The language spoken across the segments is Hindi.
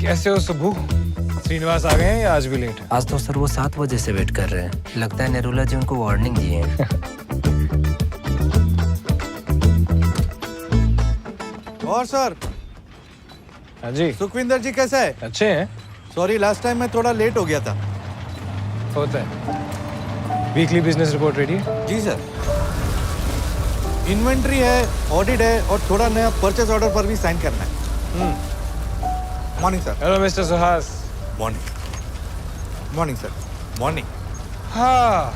कैसे हो सुबू? श्रीनिवास आ गए हैं या आज भी लेट है? आज तो सर वो 7 बजे से वेट कर रहे हैं। लगता है नेरुला जी उनको वार्निंग दिए हैं। और सर? हाँ जी। सुखविंदर जी कैसा है? अच्छे हैं। सॉरी लास्ट टाइम मैं थोड़ा लेट हो गया था। होता है। वीकली बिजनेस रिपोर्ट रेडी है? जी सर। इन्वेंट्री है, ऑडिट है और थोड़ा नया परचेज ऑर्डर पर भी साइन करना है। Morning sir. Hello mister Suhas. Morning. Morning sir. Morning. हाँ।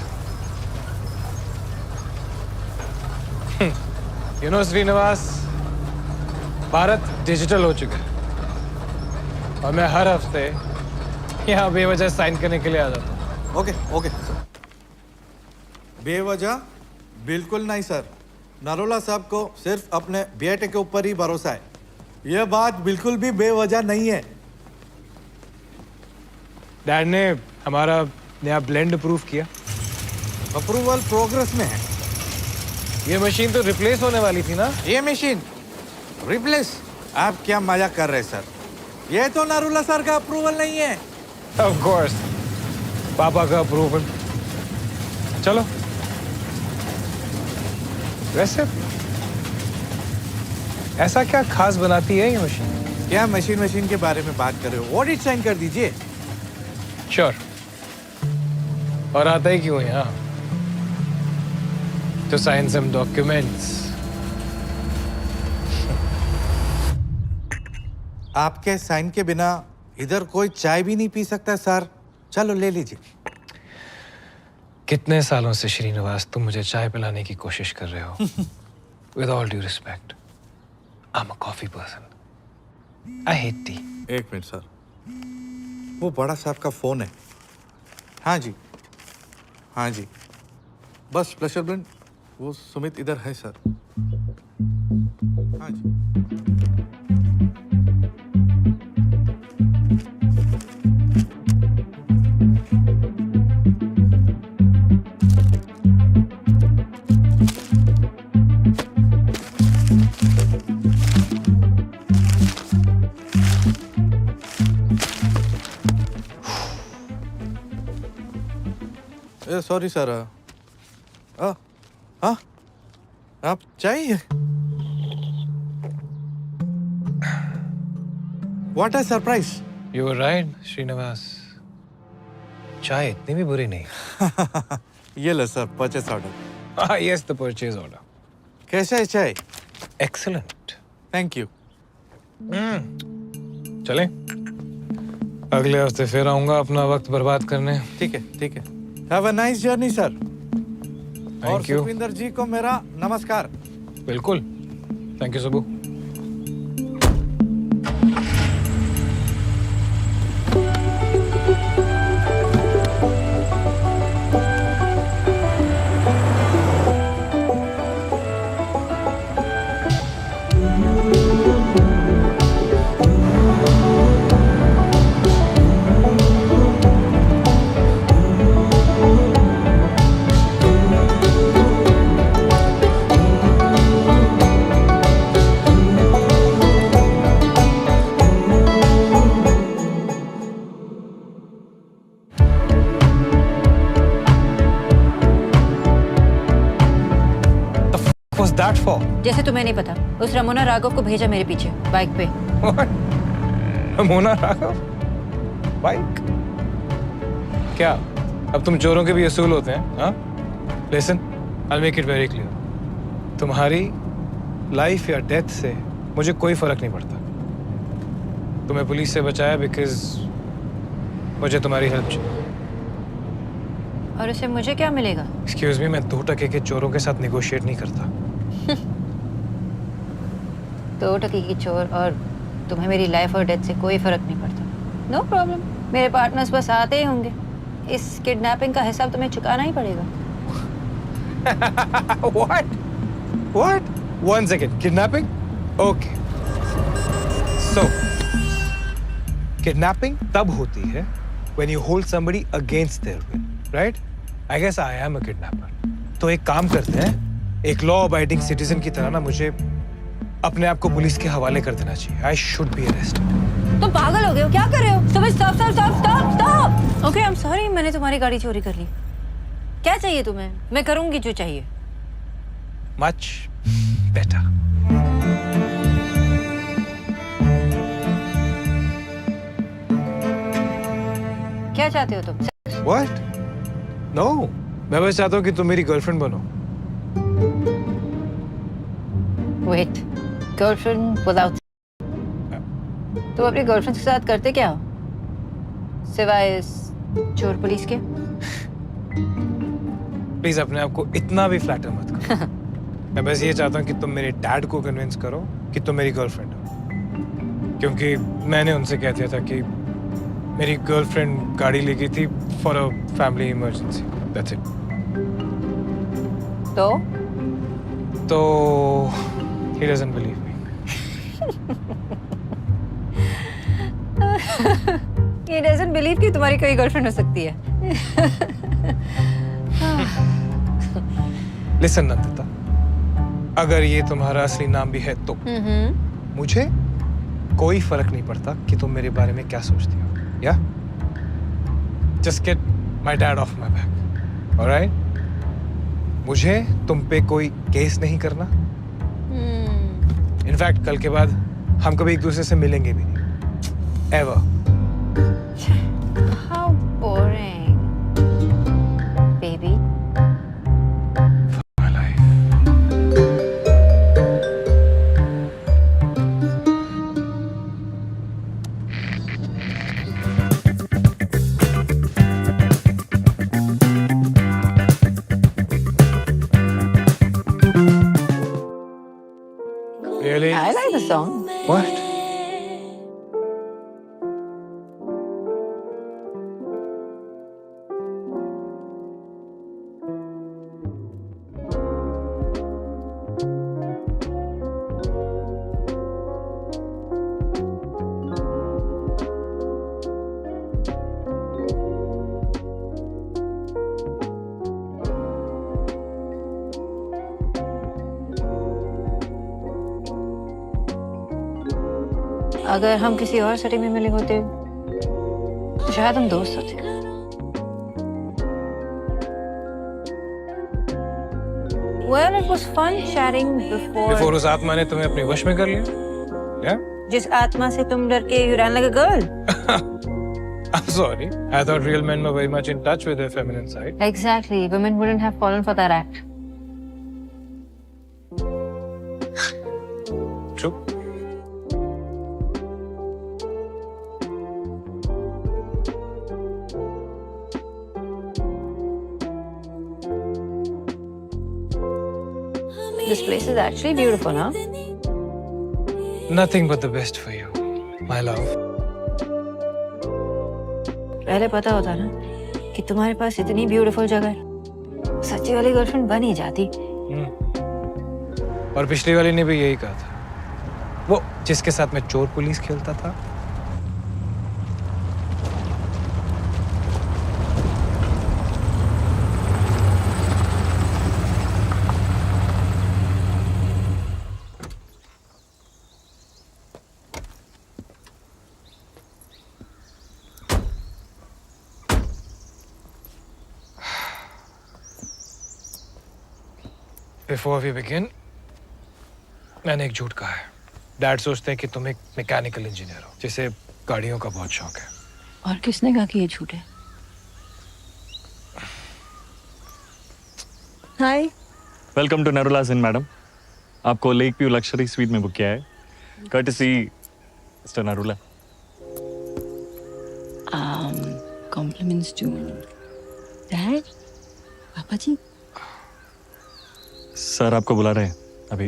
You know Srinivas, Bharat digital हो चुका है और मैं हर हफ्ते यहाँ बेवजह साइन करने के लिए आ जाता हूँ। Okay okay sir. बेवजह बिल्कुल नहीं सर। नरोला साहब को सिर्फ अपने बेटे के ऊपर ही भरोसा है। यह बात बिल्कुल भी बेवजह नहीं है। डैड ने हमारा नया ब्लेंड अप्रूव किया। अप्रूवल प्रोग्रेस में है। ये मशीन तो रिप्लेस होने वाली थी ना? ये मशीन रिप्लेस? आप क्या मजाक कर रहे हैं सर? ये तो नरोला सर का अप्रूवल नहीं है। ऑफ कोर्स, पापा का अप्रूवल। चलो। वैसे ऐसा क्या खास बनाती है ये मशीन? क्या मशीन के बारे में बात कर रहे हो? ऑडिट साइन कर दीजिए। श्योर। और आता ही क्यों यहाँ? To sign some documents. आपके साइन के बिना इधर कोई चाय भी नहीं पी सकता सर। चलो ले लीजिए। कितने सालों से श्रीनिवास तुम मुझे चाय पिलाने की कोशिश कर रहे हो? With all due respect, I'm a coffee person. I hate tea. एक मिनट सर, वो बड़ा साहब का फोन है। हाँ जी, हाँ जी, बस प्लेजर ब्लेंड। वो सुमित इधर है सर। हाँ जी। Sorry sir. हाँ, आप चाहिए? What a surprise! You were right, Srinivas. चाय इतनी भी बुरी नहीं। ये लो sir, purchase order. Ah, yes, the purchase order. कैसा है चाय? Excellent. Thank you. चलें? अगले हफ्ते फिर आऊंगा अपना वक्त बर्बाद करने। ठीक है, ठीक है। Have a nice journey sir. और Thank you. सुखविंदर जी को मेरा नमस्कार। बिल्कुल। Thank you Subbu. Was that for? जैसे तुम्हें नहीं पता, उस रमोना राघव को भेजा मेरे पीछे बाइक पे। What? मोना राघव? बाइक? क्या? अब तुम चोरों के भी असूल होते हैं? हाँ? Listen, I'll make it very clear. तुम्हारी लाइफ या डेथ से मुझे कोई फर्क नहीं पड़ता। तुम्हें पुलिस से बचाया बिकॉज मुझे तुम्हारी हेल्प चाहिए। और उससे मुझे क्या मिलेगा? एक्सक्यूज मी, मैं 2 टके के चोरों के साथ निगोशिएट नहीं करता। 2 टके की चोर और तुम्हें मेरी लाइफ और डेथ से कोई फर्क नहीं पड़ता। नो प्रॉब्लम, मेरे पार्टनर्स बस आते ही होंगे। इस किडनैपिंग का हिसाब तुम्हें चुकाना ही पड़ेगा। What? What? 1 second. Kidnapping? Okay. So, kidnapping तब होती है when you hold somebody against their will, right? I guess I am a kidnapper. तो एक काम करते हैं, एक लॉ अबाइडिंग सिटीजन की तरह ना मुझे अपने आप को पुलिस के हवाले कर देना चाहिए। I should be arrested. तुम पागल हो गए हो? क्या कर रहे हो? Stop. Okay, I am sorry, मैंने तुम्हारी गाड़ी चोरी कर ली। क्या चाहिए तुम्हें? मैं करूंगी जो चाहिए। Much better. क्या चाहते हो तुम? What? No. मैं बस चाहता हूँ कि तुम मेरी गर्लफ्रेंड बनो। Wait, girlfriend without? तुम अपनी गर्लफ्रेंड के साथ करते क्या हो सिवाय इस चोर पुलिस के? प्लीज अपने आप को इतना भी फ्लैटर मत करो। मैं बस ये चाहता हूँ कि तुम मेरे डैड को कन्विंस करो कि तुम मेरी गर्लफ्रेंड हो, क्योंकि मैंने उनसे कह दिया था कि मेरी गर्लफ्रेंड गाड़ी ले गई थी for a family emergency. That's it. तो he doesn't believe me. He doesn't believe कि तुम्हारी कोई गर्लफ्रेंड हो सकती है। Listen नंदिता, अगर ये तुम्हारा असली नाम भी है तो मुझे कोई फर्क नहीं पड़ता कि तुम मेरे बारे में क्या सोचती हो। या just get my dad of my back, alright? मुझे तुम पे कोई केस नहीं करना। इनफैक्ट कल के बाद हम कभी एक दूसरे से मिलेंगे भी नहीं, ever. How boring, baby. My life. Really? I like the song. What? अगर हम किसी और सिटी में मिले होते तो शायद हम दोस्त होते। Well, it was fun chatting before. Before उस आत्मा ने तुम्हें अपने वश में कर लिया? Yeah? जिस आत्मा से तुम डर के you ran like a girl. I'm sorry. I thought real men were very much in touch with their feminine side. Exactly. Women wouldn't have fallen for that act. True. This place is actually beautiful, huh? Nothing but the best for you, my love. पहले पता होता ना कि तुम्हारे पास इतनी ब्यूटीफुल जगह है, सच्ची वाली गर्लफ्रेंड बन ही जाती। और पिछली वाली ने भी यही कहा था, वो जिसके साथ मैं चोर पुलिस खेलता था। Before we begin, मैंने एक झूठ कहा है। डैड सोचते हैं कि तुम एक मैकेनिकल इंजीनियर हो, जिसे गाड़ियों का बहुत शौक है। और किसने कहा कि ये झूठ है? Hi. Welcome to Narulas inn madam. आपको लेक व्यू लग्जरी स्वीट में बुक किया है, courtesy mister Narula. Compliments to Dad, पापा जी। सर आपको बुला रहे हैं अभी।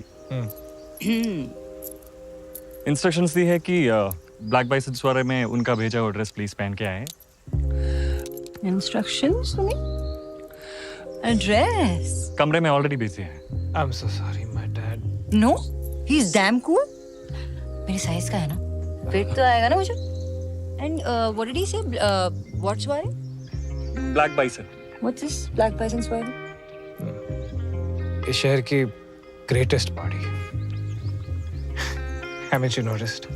इंस्ट्रक्शंस दी है कि ब्लैक बाइसेप्स वाले में उनका भेजा हुआ ड्रेस प्लीज पहन के आए। Instructions for me? Address? कमरे में ऑलरेडी बिजी है। I'm so sorry, my dad. No, he's damn cool. मेरी साइज का है ना? फिट तो आएगा ना मुझे। And what did he say? What's why? Black bicep. What's this black biceps why? इस शहर की greatest party. Haven't you noticed?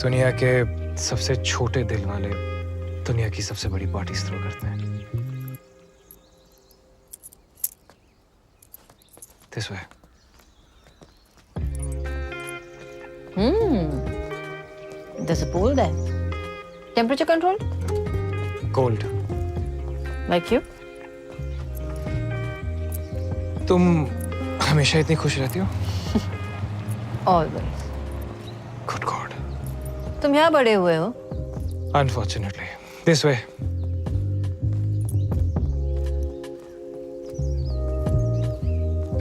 दुनिया के सबसे छोटे दिल वाले दुनिया की सबसे बड़ी पार्टी थ्रो करते हैं। This way. There's a pool there. Temperature control? Cold. Like you? तुम हमेशा इतनी खुश रहती हो? Always. Good God. तुम यहाँ बड़े हुए हो? Unfortunately. This way.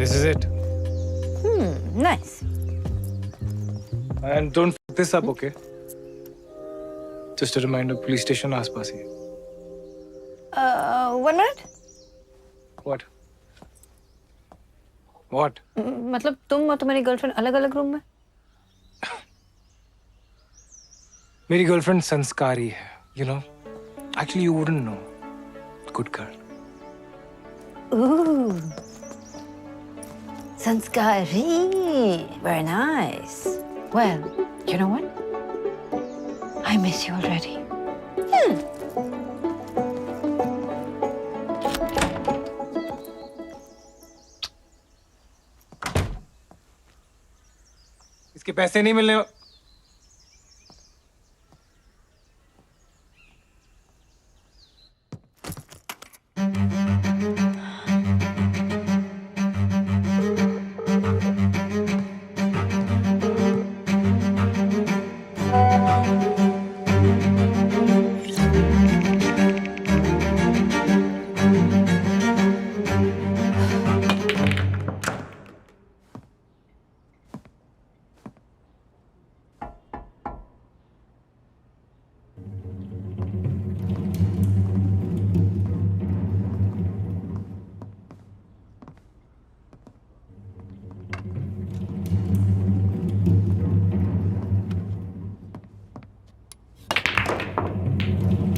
This is it. Nice. And don't fuck this up, okay? Just a reminder, police station आसपास ही है. 1 minute. What? What? मतलब तुम और तुम्हारी गर्लफ्रेंड अलग-अलग रूम में? मेरी गर्लफ्रेंड संस्कारी है, you know. Actually, you wouldn't know. Good girl. Ooh. Sanskari. Very nice. Well, you know what? I miss you already. इसके पैसे नहीं मिलने।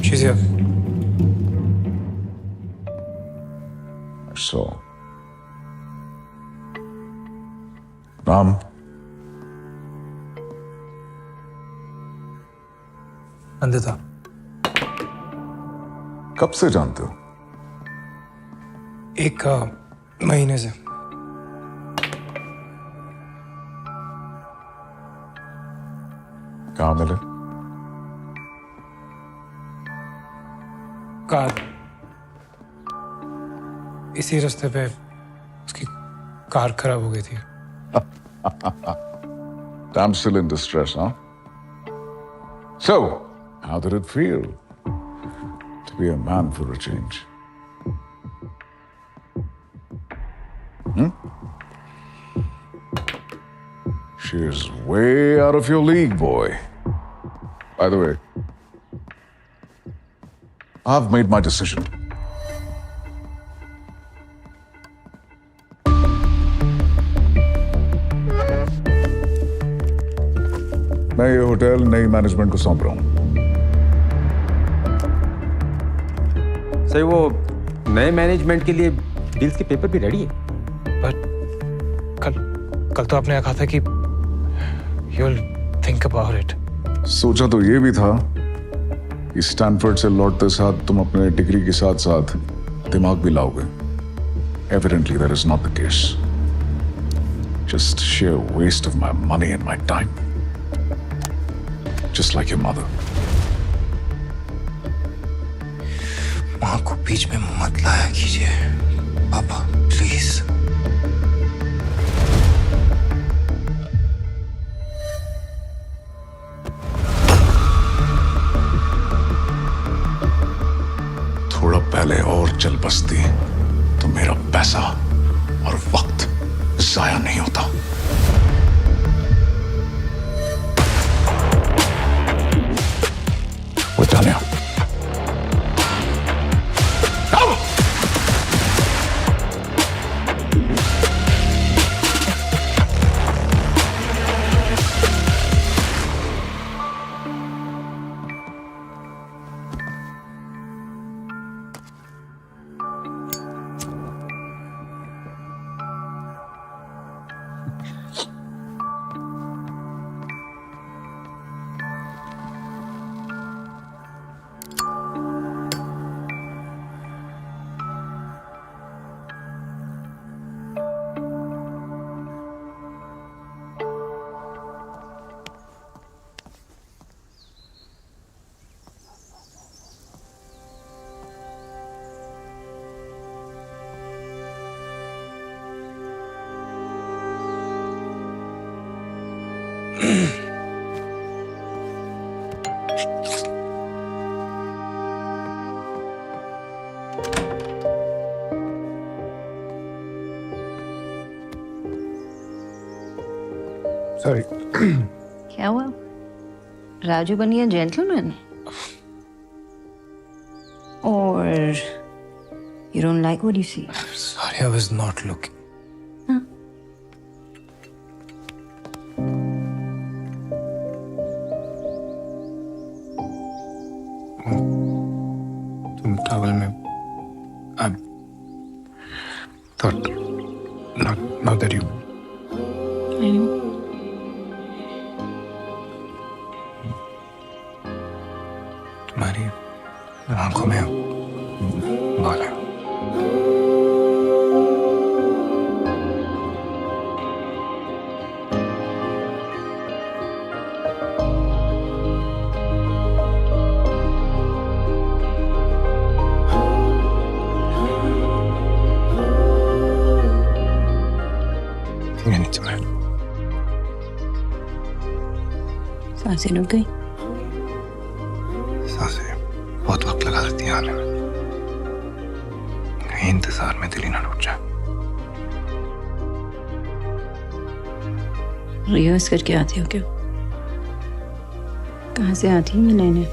She's here. So, Ram, अंधता। कब से जानते हो? एक महीने से। कहाँ मिले? कार। इसी रास्ते पे उसकी कार खराब हो गई थी। I'm still in distress, huh? So, how did it feel to be a man for a change? She is way out of your league, boy. By the way, I've made my decision. मैं ये होटल नई मैनेजमेंट को सौंप रहा हूं। सर वो नए मैनेजमेंट के लिए डील्स के पेपर भी रेडी है। पर कल तो आपने कहा था कि you'll think about it. सोचा तो ये भी था कि स्टैनफोर्ड से लौटते साथ तुम अपने डिग्री के साथ साथ दिमाग भी लाओगे। Evidently that is not the case. Just sheer waste of my money and my time. Just like your mother. माँ को बीच में मत लाया कीजिए पापा प्लीज। थोड़ा पहले और चल बसती तो मेरा पैसा और वक्त जाया नहीं होता। We're done here. सॉरी। क्या हुआ? राजू बनिए जेंटलमैन? और you don't like what you see? Sorry, I was not looking. तुम ट्रैवल में I thought not that you तुम्हारी आंखों में बाल है। I need to man. सांसें रुक गई। सांसें बहुत वक्त लगा देती हैं आने में। कहीं इंतजार में दिल ही ना टूट जाए। रिहर्स करके आती हो क्या? कहाँ से आती है लेने?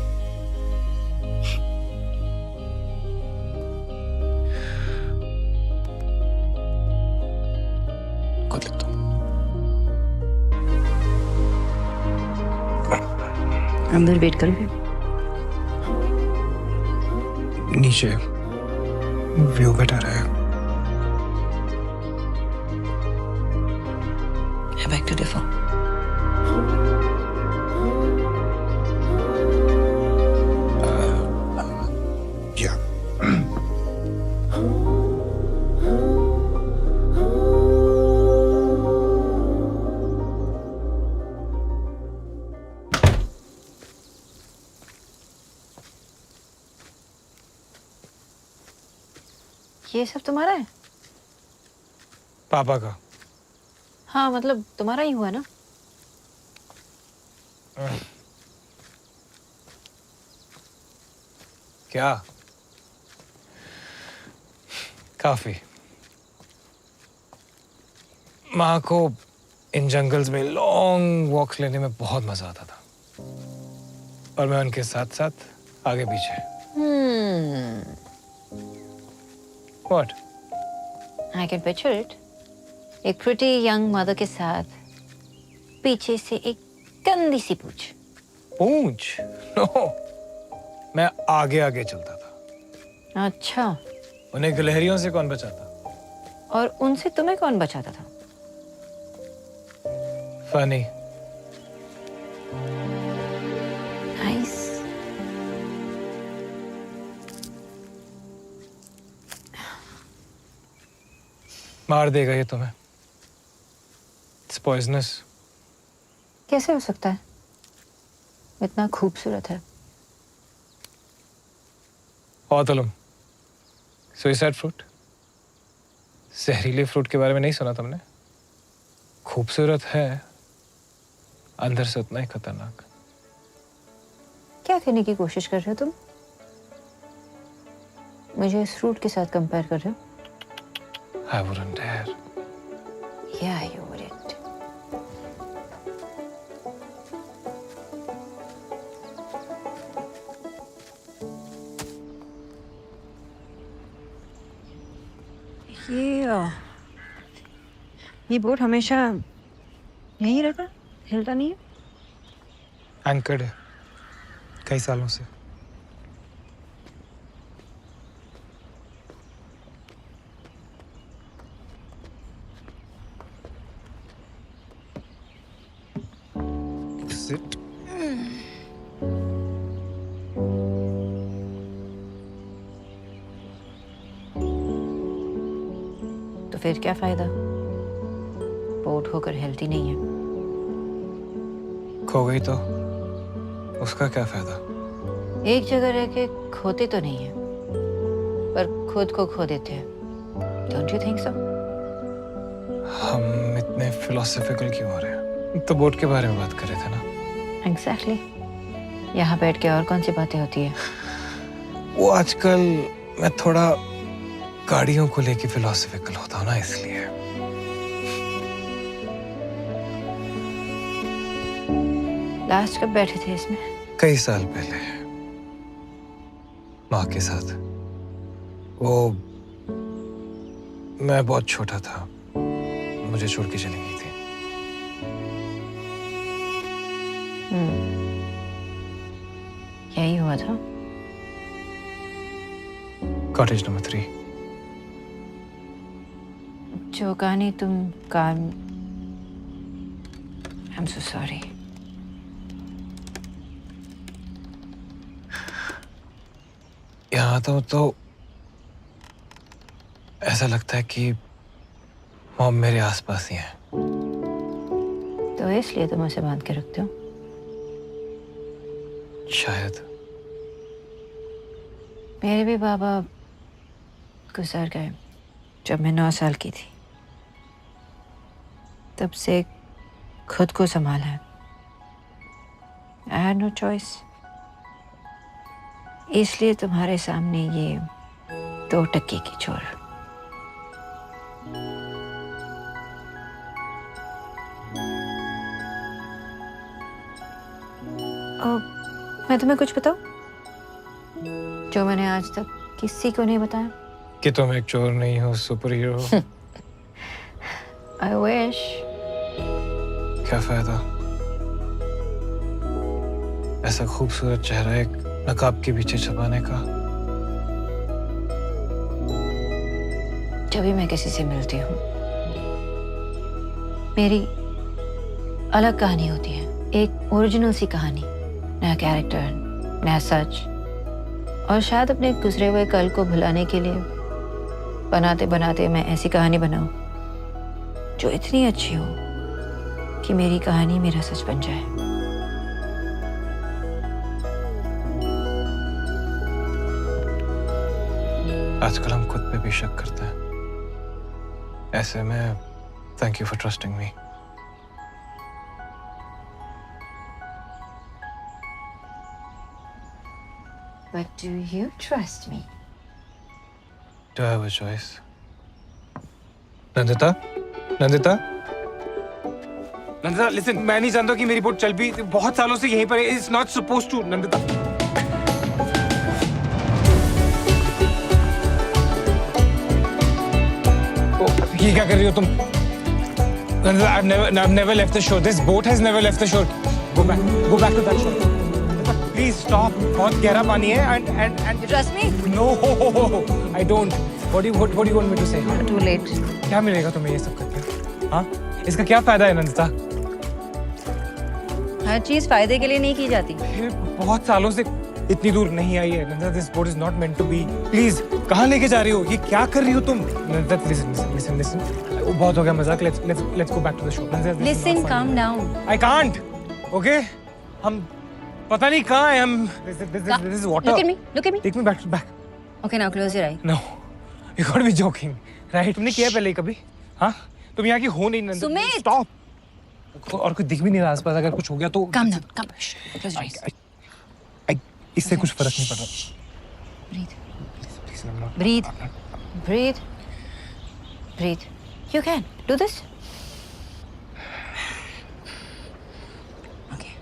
खुद लिखता हूँ। अंदर वेट करोगे? नीचे व्यू बेटर है। Back to the phone. या ये सब तुम्हारा है? पापा का। हाँ मतलब तुम्हारा ही हुआ ना? क्या? काफी। माँ को इन जंगल्स में लॉन्ग वॉक्स लेने में बहुत मजा आता था और मैं उनके साथ साथ आगे पीछे। What? I can picture it. एक pretty young mother के साथ पीछे से एक गंदी सी पूंछ। पूंछ? नो, मैं आगे आगे चलता था। अच्छा। उन्हें गिलहरियों से कौन बचाता? और उनसे तुम्हें कौन बचाता था? फनी। नाइस। मार देगा ये तुम्हें। It's poisonous. कैसे हो सकता है? इतना खूबसूरत है। औतलम, सुइसाइड फ्रूट। जहरीले फ्रूट के बारे में नहीं सुना तुमने? खूबसूरत है, अंदर से उतना ही खतरनाक। क्या कहने की कोशिश कर रहे हो तुम? मुझे इस फ्रूट के साथ कंपेयर कर रहे हो? I wouldn't dare. Yeah, you wouldn't. ये बोट हमेशा यहीं रहता, हिलता नहीं है? एंकर्ड है कई सालों से। Sit. तो फिर क्या फायदा? बोट होकर हिलती नहीं है। खो गई तो उसका क्या फायदा? एक जगह रह के खोते तो नहीं है, पर खुद को खो देते हैं। Don't you think so? हम इतने फिलोसॉफिकल क्यों हो रहे हैं? तो बोट के बारे में बात कर रहे थे ना? Exactly. यहाँ बैठ के और कौन सी बातें होती है? वो आजकल मैं थोड़ा गाड़ियों को लेके फिलोसफिकल होता हूँ ना, इसलिए। लास्ट कब बैठे थे इसमें? कई साल पहले माँ के साथ। वो मैं बहुत छोटा था, मुझे छोड़ के चली गई थी। यही हुआ था? Cottage number 3। जो कहानी तुम काम आई एम सो सॉरी। यहाँ तो ऐसा लगता है कि मॉम मेरे आसपास ही है। तो इसलिए तुम उसे बांध के रखते हो? शायद। मेरे भी बाबा गुजर गए जब मैं 9 साल की थी। तब से खुद को संभाला है। I had no choice। इसलिए तुम्हारे सामने ये 2 टक्के की चोर। मैं तुम्हें कुछ बताऊं जो मैंने आज तक किसी को नहीं बताया? कि तुम एक चोर नहीं हो, सुपर हीरो हो। I wish। क्या फायदा? ऐसा खूबसूरत चेहरा एक नकाब के पीछे छुपाने का। जब भी मैं किसी से मिलती हूँ मेरी अलग कहानी होती है, एक ओरिजिनल सी कहानी, नया कैरेक्टर, नया सच। और शायद अपने गुजरे हुए कल को भुलाने के लिए बनाते बनाते मैं ऐसी कहानी बनाऊं जो इतनी अच्छी हो कि मेरी कहानी मेरा सच बन जाए। आजकल हम खुद पे भी शक करते हैं। ऐसे में thank you for trusting me. But do you trust me? Do I have a choice? Nandita? Nandita? Nandita, listen, मैं नहीं जानता कि मेरी बोट चल भी बहुत सालों से यहीं पर है। It's not supposed to, Nandita. ये क्या कर रही हो तुम? Nandita, I've never left the shore. This boat has never left the shore. Go back to that shore. Please stop. बहुत गहरा पानी है and You trust me? No, I don't. What do you want me to say? Too late. क्या मिलेगा तुम्हें ये सब करके? हाँ? इसका क्या फायदा है नंदिता? हर चीज फायदे के लिए नहीं की जाती। ये बहुत सालों से इतनी दूर नहीं आई है Nandita. This boat is not meant to be. Please, कहाँ लेके जा रही हो? ये क्या कर रही हो तुम? नंदिता, listen. बहुत हो गया मजाक। Let's go back to the show. Nandita, this is Listen, not funny. calm down. I can't. Okay? हम पता नहीं कहाँ हैं हम। This is water. Look at me. Take me back. Okay, now close your eye. No, you gotta be joking, right? तुमने किया पहले कभी? हाँ? तुम यहाँ की हो नहीं नंदिता। सुमित! Stop. और कोई दिख भी नहीं रहा आसपास। अगर कुछ हो गया तो Calm down. Shh. Close your eyes. इससे कुछ फर्क नहीं पड़ रहा। Breathe. Please, I'm not- Breathe. You can do this. Okay.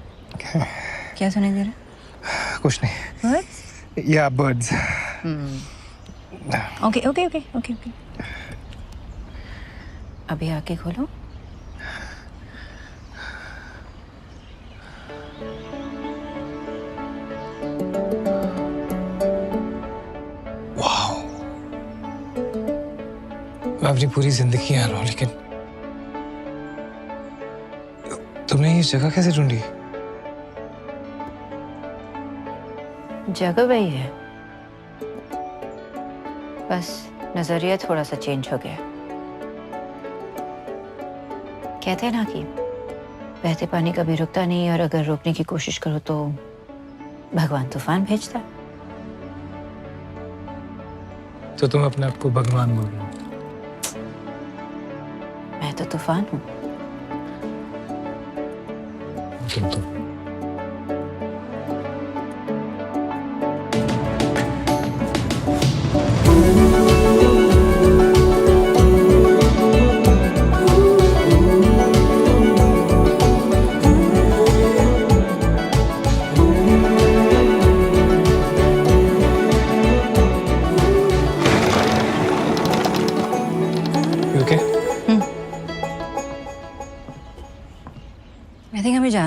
क्या सुनाई दे रहा कुछ नहीं। है? What? Yeah, birds. Okay. अभी आके खोलो। Wow. मैं अपनी पूरी जिंदगी यहाँ रहा हूँ, लेकिन तुमने ये जगह कैसे ढूंढी? जगह वही है, बस नजरिया थोड़ा सा चेंज हो गया। कहते हैं ना कि बहते पानी कभी रुकता नहीं, और अगर रोकने की कोशिश करो तो भगवान तूफान भेजता है। तो तुम अपने आप को भगवान बोल रहे हो? मैं तो तूफान हूँ। तुम तो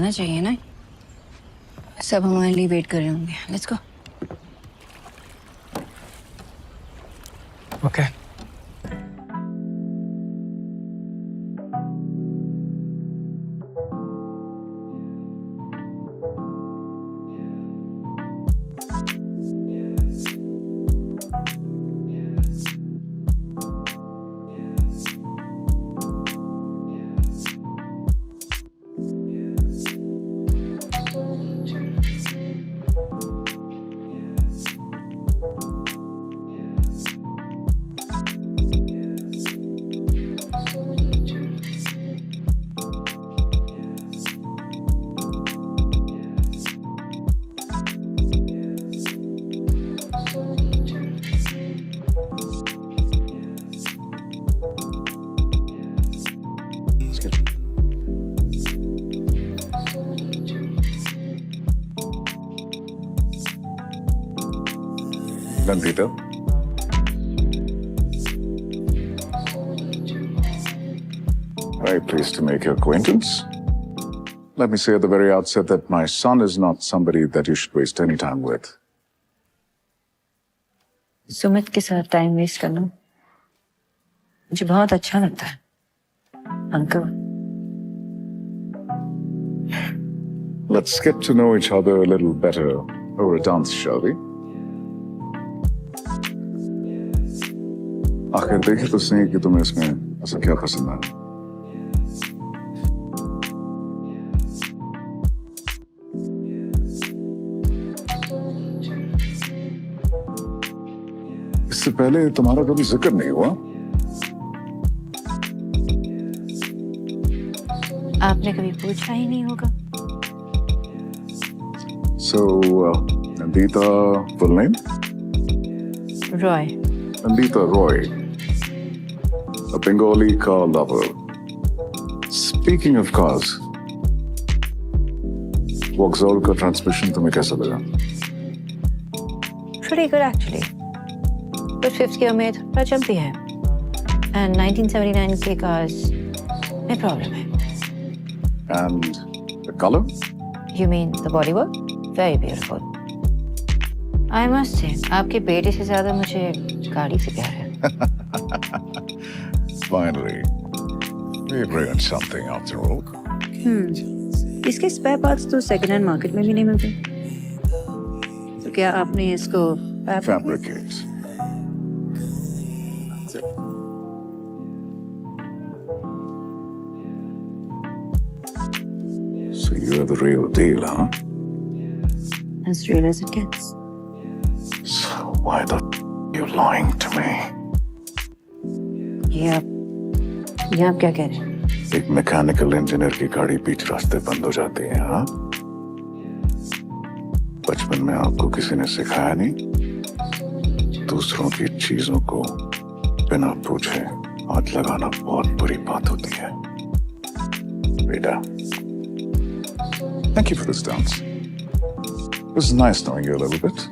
जाना चाहिए ना, सब हमारे लिए वेट कर रहे होंगे। Let's go. Okay Nandita. Very pleased to make your acquaintance. Let me say at the very outset that my son is not somebody that you should waste any time with. Sumit के साथ टाइम वेस्ट करना मुझे बहुत अच्छा लगता है uncle. Let's get to know each other a little better over a dance, shall we? आखिर देखे तो सही कि तुम्हें इसमें ऐसा क्या पसंद है। इससे पहले तुम्हारा कभी जिक्र नहीं हुआ। आपने कभी पूछा ही नहीं होगा। So, Nandita, full name? Roy. Nandita Roy, a Bengali car lover. Speaking of cars, Vauxhall का ट्रांसमिशन तुम्हें कैसा लगा? Pretty good actually. But fifth gear में थोड़ा जंपी है। And 1979 के cars में प्रॉब्लम है। And the color? You mean the bodywork? Very beautiful. I must say, आपके बेटे से ज्यादा मुझे गाड़ी से प्यार है। Finally, we agree on something after all. इसके स्पेयर पार्ट्स तो सेकंड हैंड मार्केट में भी नहीं मिलते। तो क्या आपने इसको Fabricate. So you're the real deal, huh? as real as it gets? So why the you lying to me? ये आप क्या कह रहे हैं? एक मैकेनिकल इंजीनियर की गाड़ी बीच रास्ते बंद हो जाती है, हाँ? बचपन में आपको किसी ने सिखाया नहीं? दूसरों की चीजों को बिना पूछे हाथ लगाना बहुत बुरी बात होती है। बेटा, thank you for this dance. It was nice knowing you a little bit.